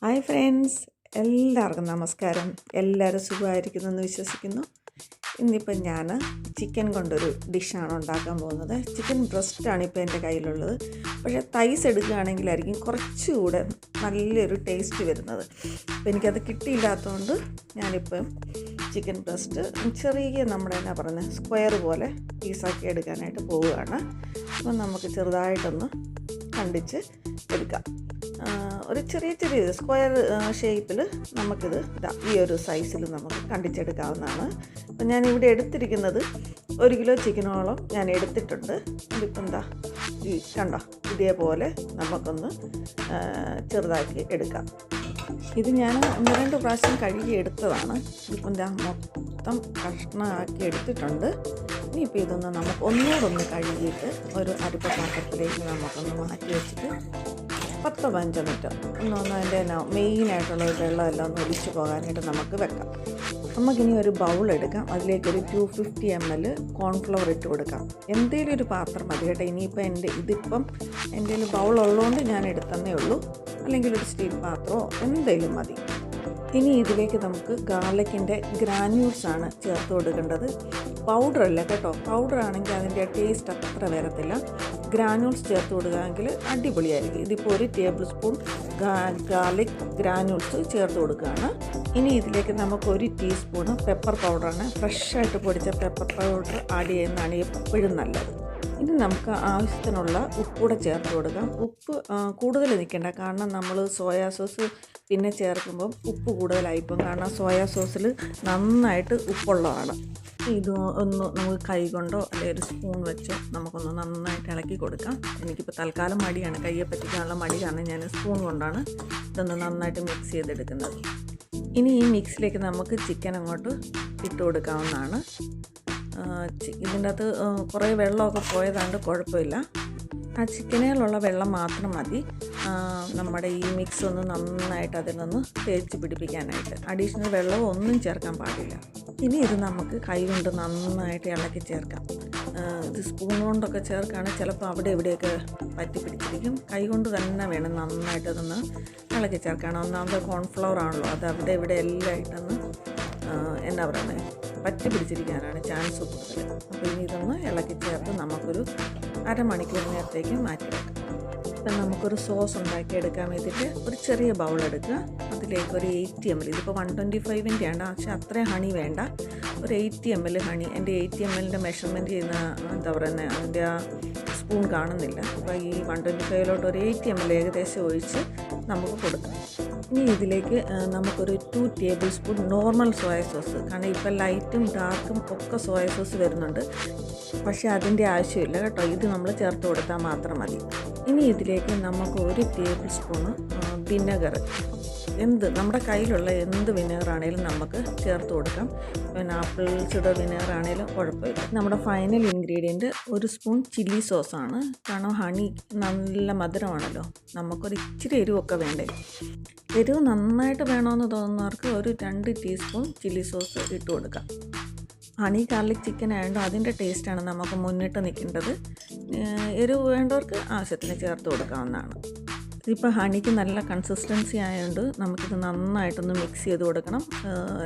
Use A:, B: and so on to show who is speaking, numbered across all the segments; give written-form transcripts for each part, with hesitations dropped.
A: Hi friends, എല്ലാവർക്കും നമസ്കാരം. എല്ലാവരും സുഖമായിരിക്കുന്നെന്ന് വിശ്വസിക്കുന്നു. ഇന്നിപ്പം ഞാൻ ചിക്കൻ കൊണ്ടൊരു ഡിഷാണ് ഉണ്ടാക്കാൻ പോകുന്നത്. ചിക്കൻ ബ്രസ്റ്റാണ് ഇപ്പോൾ എൻ്റെ കയ്യിലുള്ളത്. പക്ഷേ തൈസ് എടുക്കുകയാണെങ്കിലായിരിക്കും കുറച്ചുകൂടെ നല്ലൊരു ടേസ്റ്റ് വരുന്നത്. അപ്പോൾ എനിക്കത് കിട്ടിയില്ലാത്തതുകൊണ്ട് ഞാനിപ്പം ചിക്കൻ ബ്രസ്റ്റ് ചെറിയ നമ്മുടെ എന്നാ പറയുന്നത് സ്ക്വയർ പോലെ പീസാക്കി എടുക്കാനായിട്ട് പോവുകയാണ്. അപ്പം നമുക്ക് ചെറുതായിട്ടൊന്ന് കണ്ടിച്ച് എടുക്കാം. ഒരു ചെറിയ സ്ക്വയർ ഷേപ്പിൽ നമുക്കിത് ഈ ഒരു സൈസിൽ നമുക്ക് കണ്ടിച്ചെടുക്കാവുന്നതാണ്. അപ്പം ഞാനിവിടെ എടുത്തിരിക്കുന്നത് 1 കിലോ ചിക്കനോളം ഞാൻ എടുത്തിട്ടുണ്ട്. ഇതിപ്പം ഈ കണ്ടോ, ഇതേപോലെ നമുക്കൊന്ന് ചെറുതാക്കി എടുക്കാം. ഇത് ഞാൻ 1-2 പ്രാവശ്യം കഴുകി എടുത്തതാണ്. ഇതിപ്പം മൊത്തം കഷ്ണമാക്കി എടുത്തിട്ടുണ്ട്. ഇനിയിപ്പോൾ ഇതൊന്ന് നമുക്ക് ഒന്നുകൂടൊന്ന് കഴുകിയിട്ട് ഒരു അരിപ്പ പാത്രത്തിലേക്ക് നമുക്കൊന്ന് മാറ്റി വെച്ചിട്ട് 10-15 മിനിറ്റ് ഒന്നൊന്ന് അതിൻ്റെ മെയിനായിട്ടുള്ള വെള്ളമെല്ലാം ഒന്ന് ഒലിച്ച് പോകാനായിട്ട് നമുക്ക് വെക്കാം. നമുക്കിനി ഒരു ബൗൾ എടുക്കാം. അതിലേക്കൊരു 250 ml കോൺഫ്ലവർ ഇട്ട് കൊടുക്കാം. എന്തെങ്കിലും ഒരു പാത്രം മതി കേട്ടോ. ഇനിയിപ്പോൾ ഇതിപ്പം എൻ്റെ കയ്യിൽ ബൗൾ ഉള്ളതുകൊണ്ട് ഞാൻ എടുത്തന്നേ ഉള്ളൂ. അല്ലെങ്കിൽ ഒരു സ്റ്റീൽ പാത്രമോ എന്തെങ്കിലും മതി. ഇനി ഇതിലേക്ക് നമുക്ക് ഗാർലിക്കിൻ്റെ ഗ്രാന്യൂൾസാണ് ചേർത്ത് കൊടുക്കേണ്ടത്. പൗഡറല്ല കേട്ടോ. പൗഡറാണെങ്കിൽ അതിൻ്റെ ടേസ്റ്റ് അത്ര വരത്തില്ല. ഗ്രാന്യൂൾസ് ചേർത്ത് കൊടുക്കുകയാണെങ്കിൽ അടിപൊളിയായിരിക്കും. ഇതിപ്പോൾ 1 ടേബിൾ സ്പൂൺ ഗാർലിക് ഗ്രാന്യൂൾസ് ചേർത്ത് കൊടുക്കുകയാണ്. ഇനി ഇതിലേക്ക് നമുക്ക് 1 ടീസ്പൂണ് പെപ്പർ പൗഡറാണ്. ഫ്രഷായിട്ട് പൊടിച്ച പെപ്പർ പൗഡർ ആഡ് ചെയ്യുന്നതാണ് എപ്പോഴും നല്ലത്. ഇനി നമുക്ക് ആവശ്യത്തിനുള്ള ഉപ്പൂടെ ചേർത്ത് കൊടുക്കാം. ഉപ്പ് കൂടുതൽ നിൽക്കേണ്ട, കാരണം നമ്മൾ സോയാ സോസ് പിന്നെ ചേർക്കുമ്പം ഉപ്പ് കൂടുതലായിപ്പം, കാരണം സോയാ സോസിൽ നന്നായിട്ട് ഉപ്പുള്ളതാണ്. ഇത് ഒന്ന് നമുക്ക് കൈ കൊണ്ടോ അല്ലെങ്കിൽ ഒരു സ്പൂൺ വെച്ചോ നമുക്കൊന്ന് നന്നായിട്ട് ഇളക്കി കൊടുക്കാം. എനിക്കിപ്പോൾ തൽക്കാലം മടിയാണ്, കയ്യെ പറ്റിക്കാനുള്ള മടിയാണ്. ഞാൻ സ്പൂൺ കൊണ്ടാണ് ഇതൊന്ന് നന്നായിട്ട് മിക്സ് ചെയ്തെടുക്കുന്നത്. ഇനി ഈ മിക്സിലേക്ക് നമുക്ക് ചിക്കൻ അങ്ങോട്ട് ഇട്ട് കൊടുക്കാവുന്നതാണ്. ഇതിൻ്റെ അകത്ത് കുറേ വെള്ളമൊക്കെ പോയതാണ്ട് കുഴപ്പമില്ല. ആ ചിക്കനിലുള്ള വെള്ളം മാത്രം മതി നമ്മുടെ ഈ മിക്സ് ഒന്ന് നന്നായിട്ട് അതിനൊന്ന് തേച്ച് പിടിപ്പിക്കാനായിട്ട്. അഡീഷണൽ വെള്ളവും ഒന്നും ചേർക്കാൻ പാടില്ല. ഇനി ഇത് നമുക്ക് കൈ കൊണ്ട് നന്നായിട്ട് ഇളക്കി ചേർക്കാം. ഇത് സ്പൂൺ കൊണ്ടൊക്കെ ചേർക്കുകയാണെങ്കിൽ ചിലപ്പോൾ അവിടെ ഇവിടെയൊക്കെ പറ്റി പിടിച്ചിരിക്കും. കൈ കൊണ്ട് തന്നെ വേണം നന്നായിട്ട് അതൊന്ന് ഇളക്കി ചേർക്കണം. ഒന്നാമത് കോൺഫ്ലവർ ആണല്ലോ, അത് അവിടെ ഇവിടെ എല്ലാം ഇട്ടൊന്ന് എന്നാ പറയുന്നത് പറ്റി പിടിച്ചിരിക്കാനാണ് ചാൻസ് കൂടുതൽ. അപ്പോൾ ഇനി ഇതൊന്ന് ഇളക്കി ചേർത്ത് നമുക്കൊരു അരമണിക്കൂർ നേരത്തേക്ക് മാറ്റി വെക്കാം. ഇപ്പം നമുക്കൊരു സോസ് ഉണ്ടാക്കിയെടുക്കാം. ഇതിൽ ഒരു ചെറിയ ബൗൾ എടുക്കുക. അതിലേക്ക് ഒരു 80 ml, ഇതിപ്പോൾ 125-ൻ്റെ ആണ്, പക്ഷേ അത്രയും ഹണി വേണ്ട. ഒരു 80 ml ഹണി. എൻ്റെ 80 ml മെഷർമെൻറ്റ് ചെയ്യുന്ന എന്താ പറയുന്നത് അതിൻ്റെ ആ സ്പൂൺ കാണുന്നില്ല. അപ്പോൾ ഈ 125-ലോട്ട് ഒരു 80 ml ഏകദേശം ഒഴിച്ച് നമുക്ക് കൊടുക്കാം. ഇനി ഇതിലേക്ക് നമുക്കൊരു 2 table spoon normal soya sauce, കാരണം ഇപ്പോൾ ലൈറ്റും ഡാർക്കും ഒക്കെ സോയ സോസ് വരുന്നുണ്ട്, പക്ഷേ അതിൻ്റെ ആവശ്യമില്ല കേട്ടോ. ഇത് നമ്മൾ ചേർത്ത് കൊടുത്താൽ മാത്രം മതി. ഇനി ഇതിലേക്ക് നമുക്ക് 1 ടേബിൾ സ്പൂണ് വിനെഗർ, നമ്മുടെ കയ്യിലുള്ള എന്ത് വിനെഗറാണേലും നമുക്ക് ചേർത്ത് കൊടുക്കാം. പിന്നെ ആപ്പിൾ സിഡർ വിനെഗർ ആണെങ്കിലും കുഴപ്പമില്ല. നമ്മുടെ ഫൈനൽ ഇൻഗ്രീഡിയൻറ്റ് 1 സ്പൂൺ ചില്ലി സോസാണ്. കാരണം ഹണി നല്ല മധുരമാണല്ലോ, നമുക്കൊരു ഇച്ചിരി എരിവൊക്കെ വേണ്ടേ. എരിവ് നന്നായിട്ട് വേണമെന്ന് തോന്നുന്നവർക്ക് ഒരു 2 ടീസ്പൂൺ ചില്ലി സോസ് ഇട്ട് കൊടുക്കാം. ഹണി ഗാർലിക് ചിക്കൻ ആയതുകൊണ്ട് അതിൻ്റെ ടേസ്റ്റാണ് നമുക്ക് മുന്നിട്ട് നിൽക്കേണ്ടത്. എരിവ് വേണ്ടവർക്ക് ആവശ്യത്തിന് ചേർത്ത് കൊടുക്കാവുന്നതാണ്. ഇതിപ്പോൾ ഹണിക്ക് നല്ല കൺസിസ്റ്റൻസി ആയതുകൊണ്ട് നമുക്കിത് നന്നായിട്ടൊന്ന് മിക്സ് ചെയ്ത് കൊടുക്കണം.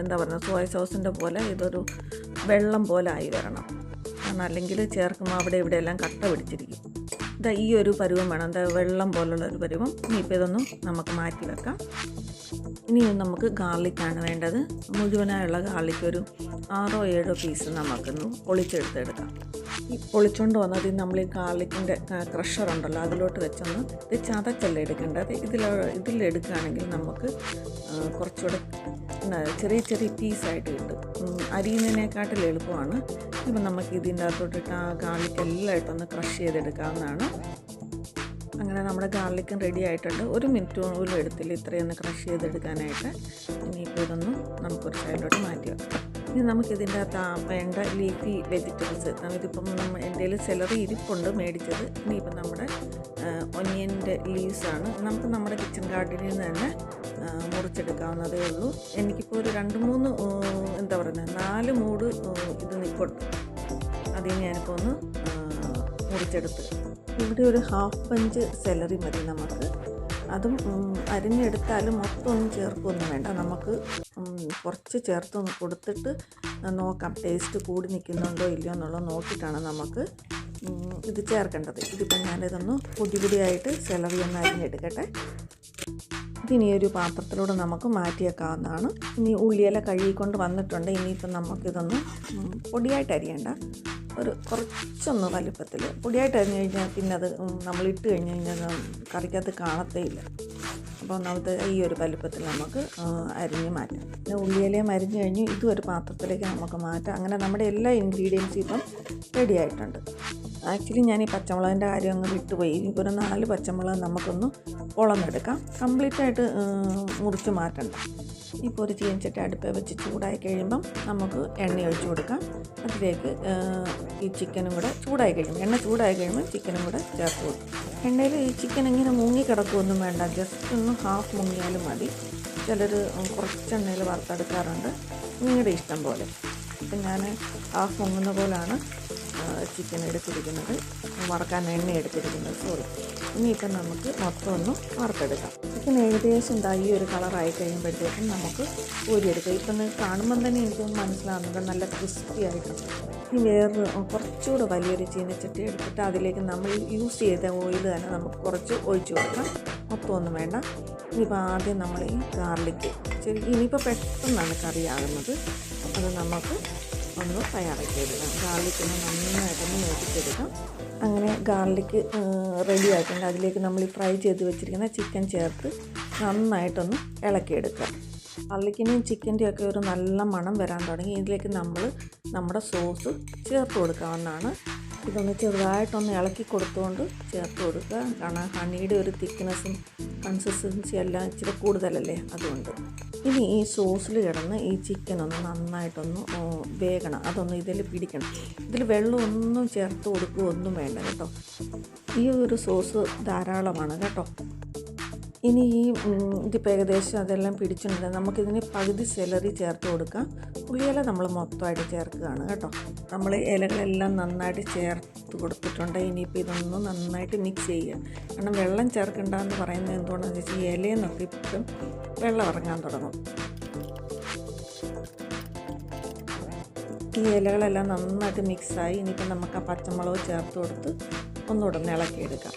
A: എന്താ പറയുക, സോയ സോസിൻ്റെ പോലെ ഇതൊരു വെള്ളം പോലെ ആയി വരണം. കാരണം അല്ലെങ്കിൽ ചേർക്കുമ്പോൾ അവിടെ ഇവിടെ എല്ലാം കട്ട പിടിച്ചിരിക്കും. ഈ ഒരു പരുവം വേണം, വെള്ളം പോലുള്ള ഒരു പരുവം. ഇനിയിപ്പോൾ ഇതൊന്നും നമുക്ക് മാറ്റി വെക്കാം. ഇനി നമുക്ക് ഗാർലിക്കാണ് വേണ്ടത്. മുഴുവനായുള്ള ഗാർലിക്ക് ഒരു 6-7 പീസ് നമുക്കൊന്ന് പൊളിച്ചെടുത്തെടുക്കാം. ഈ പൊളിച്ചുകൊണ്ട് വന്നത് നമ്മൾ ഈ ഗാർലിക്കിൻ്റെ ക്രഷറുണ്ടല്ലോ അതിലോട്ട് വെച്ചൊന്ന് ഇത് ചതച്ചല്ല എടുക്കേണ്ടത്. ഇതിലെടുക്കുകയാണെങ്കിൽ നമുക്ക് കുറച്ചുകൂടെ ചെറിയ പീസായിട്ട് കിട്ടും. അരിയുന്നതിനെക്കാട്ടിൽ എളുപ്പമാണ്. ഇപ്പം നമുക്ക് ഇതിൻ്റെ അകത്തോട്ടിട്ട് ആ ഗാർലിക്ക് എല്ലാം ഇട്ടൊന്ന് ക്രഷ് ചെയ്തെടുക്കാവുന്നതാണ്. അങ്ങനെ നമ്മുടെ ഗാർലിക്കും റെഡി ആയിട്ടുണ്ട്. 1 മിനിറ്റ് പോലും എടുത്തില്ല ഇത്രയൊന്ന് ക്രഷ് ചെയ്തെടുക്കാനായിട്ട്. ഇനിയിപ്പോൾ ഇതൊന്നും നമുക്കൊരു സൈഡിലോട്ട് മാറ്റി വെക്കാം. ഇനി നമുക്കിതിൻ്റെ അകത്ത് വേണ്ട ലീഫി വെജിറ്റബിൾസ്, ഇതിപ്പം എൻ്റെ സെലറി ഇരിപ്പുണ്ട് മേടിച്ചത്. ഇനിയിപ്പം നമ്മുടെ ഒനിയൻ്റെ ലീവ്സാണ്. നമുക്ക് നമ്മുടെ കിച്ചൺ ഗാർഡനിൽ നിന്ന് തന്നെ മുറിച്ചെടുക്കാവുന്നതേ ഉള്ളൂ. എനിക്കിപ്പോൾ ഒരു 2-3 എന്താ പറയുന്നത് 4 മൂട് ഇത് നിൽപ്പുണ്ട്. അതിന് ഞാനിപ്പോൾ ഒന്ന് മുറിച്ചെടുത്ത് ഇവിടെ ഒരു 1/2 ബഞ്ച് സെലറി മതി നമുക്ക്. അതും അരിഞ്ഞെടുത്താലും മൊത്തം ഒന്നും ചേർക്കൊന്നും വേണ്ട. നമുക്ക് കുറച്ച് ചേർത്ത് കൊടുത്തിട്ട് നോക്കാം ടേസ്റ്റ് കൂടി നിൽക്കുന്നുണ്ടോ ഇല്ലയോ എന്നുള്ളത് നോക്കിയിട്ടാണ് നമുക്ക് ഇത് ചേർക്കേണ്ടത്. ഇതിപ്പോൾ ഞാനിതൊന്ന് പൊടിയായിട്ട് സെലറി ഒന്ന് അരിഞ്ഞെടുക്കട്ടെ. ഇതിനി ഒരു പാത്രത്തിലൂടെ നമുക്ക് മാറ്റിയേക്കാവുന്നതാണ്. ഇനി ഉള്ളിയില കഴുകിക്കൊണ്ട് വന്നിട്ടുണ്ട്. ഇനിയിപ്പം നമുക്കിതൊന്ന് പൊടിയായിട്ട് അരിയണ്ട, ഒരു കുറച്ചൊന്ന് വലിപ്പത്തിൽ പൊടിയായിട്ട് അരിഞ്ഞു കഴിഞ്ഞാൽ പിന്നെ അത് നമ്മളിട്ട് കഴിഞ്ഞ് കഴിഞ്ഞാൽ കറിക്കകത്ത് കാണത്തേ ഇല്ല. അപ്പോൾ ഒന്നാമത്തെ ഈ ഒരു വലിപ്പത്തിൽ നമുക്ക് അരിഞ്ഞ് മാറ്റാം. പിന്നെ ഉള്ളിയിലയും അരിഞ്ഞ് കഴിഞ്ഞ് ഇതും ഒരു പാത്രത്തിലേക്ക് നമുക്ക് മാറ്റാം. അങ്ങനെ നമ്മുടെ എല്ലാ ഇൻഗ്രീഡിയൻസും ഇപ്പം റെഡി ആയിട്ടുണ്ട്. ആക്ച്വലി ഞാൻ ഈ പച്ചമുളകിൻ്റെ കാര്യം അങ്ങ് വിട്ടുപോയി. ഇപ്പോൾ ഒരു 4 പച്ചമുളക് നമുക്കൊന്ന് പൊളന്നെടുക്കാം. കംപ്ലീറ്റായിട്ട് മുറിച്ച് മാറ്റണ്ട. ഇപ്പോൾ ഒരു ചീനച്ചട്ടി അടുപ്പേ വെച്ച് ചൂടായി കഴിയുമ്പം നമുക്ക് എണ്ണ ഒഴിച്ച് കൊടുക്കാം. അതിലേക്ക് ഈ ചിക്കനും കൂടെ ചൂടായി കഴിയുമ്പോൾ എണ്ണ ചൂടായി കഴിയുമ്പോൾ ചിക്കനും കൂടെ ചേർത്ത് കൊടുക്കും. എണ്ണയിൽ ഈ ചിക്കൻ ഇങ്ങനെ മുങ്ങിക്കിടക്കുകയൊന്നും വേണ്ട, ജസ്റ്റ് ഒന്ന് ഹാഫ് മുങ്ങിയാലും മതി. ചിലർ കുറച്ച് എണ്ണയിൽ വറുത്തെടുക്കാറുണ്ട്, നിങ്ങളുടെ ഇഷ്ടം പോലെ. ഇപ്പം ഞാൻ ഹാഫ് മുങ്ങുന്ന പോലാണ് ചിക്കൻ എടുത്തിരിക്കുന്നത്, വറക്കാൻ എണ്ണ എടുത്തിരിക്കുന്നത്. ഇനിയിപ്പം നമുക്ക് മൊത്തം ഒന്ന് വറുത്തെടുക്കാം. ചിക്കൻ ഏകദേശം ഈ ഒരു കളറായി കഴിയുമ്പോഴത്തേക്കും നമുക്ക് കോരിയെടുക്കാം. ഇപ്പം നിങ്ങൾക്ക് കാണുമ്പം തന്നെ എനിക്കൊന്ന് മനസ്സിലാവുന്നത് നല്ല ക്രിസ്പി ആയിട്ടുണ്ട്. ഇനി വേറൊരു കുറച്ചുകൂടെ വലിയൊരു ചീനച്ചട്ടി എടുത്തിട്ട് അതിലേക്ക് നമ്മൾ യൂസ് ചെയ്ത ഓയിൽ തന്നെ നമുക്ക് കുറച്ച് ഒഴിച്ച് കൊടുക്കാം. മൊത്തമൊന്നും വേണ്ട. ഇനിയിപ്പോൾ ആദ്യം നമ്മൾ ഈ ഗാർലിക്ക് ഇനിയിപ്പോൾ പെട്ടെന്നാണ് കറിയാകുന്നത്, അത് നമുക്ക് ഒന്ന് തയ്യാറാക്കി എടുക്കാം. ഗാർലിക്കൊന്ന് നന്നായിട്ടൊന്ന് നോക്കിച്ചെടുക്കാം. അങ്ങനെ ഗാർലിക്ക് റെഡി ആയിട്ടുണ്ട്. അതിലേക്ക് നമ്മൾ ഈ ഫ്രൈ ചെയ്ത് വെച്ചിരിക്കുന്ന ചിക്കൻ ചേർത്ത് നന്നായിട്ടൊന്ന് ഇളക്കിയെടുക്കുക. ഗാർലിക്കിൻ്റെയും ചിക്കൻ്റെയും ഒക്കെ ഒരു നല്ല മണം വരാൻ തുടങ്ങി. ഇതിലേക്ക് നമ്മൾ നമ്മുടെ സോസ് ചേർത്ത് കൊടുക്കാവുന്നതാണ്. ഇതൊന്ന് ചെറുതായിട്ടൊന്ന് ഇളക്കി കൊടുത്തുകൊണ്ട് ചേർത്ത് കൊടുക്കുക. കാരണം ഹണിയുടെ ഒരു തിക്നെസ്സും കൺസിസ്റ്റൻസി എല്ലാം ഇച്ചിരി കൂടുതലല്ലേ, അതുകൊണ്ട്. ഇനി ഈ സോസിൽ കിടന്ന് ഈ ചിക്കൻ ഒന്ന് നന്നായിട്ടൊന്ന് വേകണം, അതൊന്ന് ഇതിൽ പിടിക്കണം. ഇതിൽ വെള്ളമൊന്നും ചേർത്ത് കൊടുക്കുകയൊന്നും വേണ്ട കേട്ടോ. ഈ ഒരു സോസ് ധാരാളമാണ് കേട്ടോ. ഇനി ഇതിപ്പോൾ ഏകദേശം അതെല്ലാം പിടിച്ചിട്ടുണ്ട്. നമുക്കിതിന് പകുതി സെലറി ചേർത്ത് കൊടുക്കാം. ഉള്ളിയില നമ്മൾ മൊത്തമായിട്ട് ചേർക്കുകയാണ് കേട്ടോ. നമ്മൾ ഇലകളെല്ലാം നന്നായിട്ട് ചേർത്ത് കൊടുത്തിട്ടുണ്ട്. ഇനിയിപ്പോൾ ഇതൊന്ന് നന്നായിട്ട് മിക്സ് ചെയ്യുക. കാരണം വെള്ളം ചേർക്കണ്ടെന്ന് പറയുന്നത് എന്തുകൊണ്ടാണെന്ന് വെച്ചാൽ ഈ ഇലയിൽ നിന്നൊക്കെ ഇപ്പം വെള്ളം ഇറങ്ങാൻ തുടങ്ങും. ഈ ഇലകളെല്ലാം നന്നായിട്ട് മിക്സായി. ഇനിയിപ്പോൾ നമുക്ക് ആ പച്ചമുളക് ചേർത്ത് കൊടുത്ത് ഒന്നുകൂടെ ഇളക്കിയെടുക്കാം.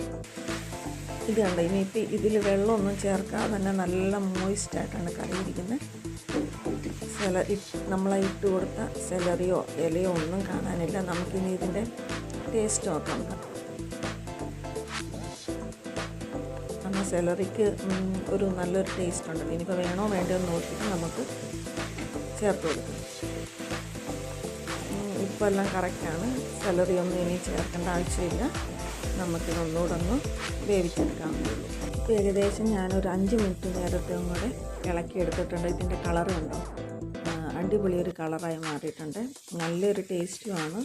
A: ഇത് കണ്ടോ, ഇനിയിപ്പോൾ ഇതിൽ വെള്ളമൊന്നും ചേർക്കാതെ തന്നെ നല്ല മോയിസ്റ്റായിട്ടാണ് കറിയിരിക്കുന്നത്. നമ്മളെ ഇട്ട് കൊടുത്ത സെലറിയോ ഇലയോ ഒന്നും കാണാനില്ല. നമുക്കിനി ഇതിൻ്റെ ടേസ്റ്റ് നോക്കാം. കാരണം സെലറിക്ക് ഒരു നല്ലൊരു ടേസ്റ്റ് ഉണ്ട്. ഇനിയിപ്പോൾ വേണോ വേണ്ടോ എന്ന് നോക്കിയിട്ട് നമുക്ക് ചേർത്ത് കൊടുക്കാം. ഇപ്പോൾ എല്ലാം കറക്റ്റാണ്. സെലറി ഒന്നും ഇനി ചേർക്കേണ്ട ആവശ്യമില്ല. നമുക്കിതൊന്നുകൂടെ ഒന്ന് വേവിച്ചെടുക്കാവുന്നതുള്ളൂ. ഇപ്പോൾ ഏകദേശം ഞാനൊരു 5 മിനിറ്റ് നേരത്തെ കൂടെ ഇളക്കിയെടുത്തിട്ടുണ്ട്. ഇതിൻ്റെ കളറ് കണ്ടോ, അടിപൊളി ഒരു കളറായി മാറിയിട്ടുണ്ട്. നല്ലൊരു ടേസ്റ്റുമാണ്.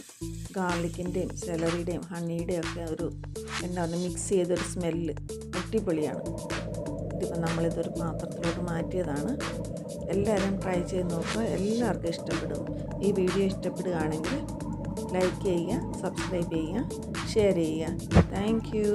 A: ഗാർലിക്കിൻ്റെയും സെലറിയുടെയും ഹണിയുടെയും ഒക്കെ ഒരു മിക്സ് ചെയ്തൊരു സ്മെല്ല് അടിപൊളിയാണ്. ഇതിപ്പോൾ നമ്മളിതൊരു പാത്രത്തിലോട്ട് മാറ്റിയതാണ്. എല്ലാവരും ട്രൈ ചെയ്ത് നോക്കുക, എല്ലാവർക്കും ഇഷ്ടപ്പെടും. ഈ വീഡിയോ ഇഷ്ടപ്പെടുകയാണെങ്കിൽ ലൈക്ക് ചെയ്യുക, സബ്സ്ക്രൈബ് ചെയ്യുക, ഷെയർ ചെയ്യുക. Thank you.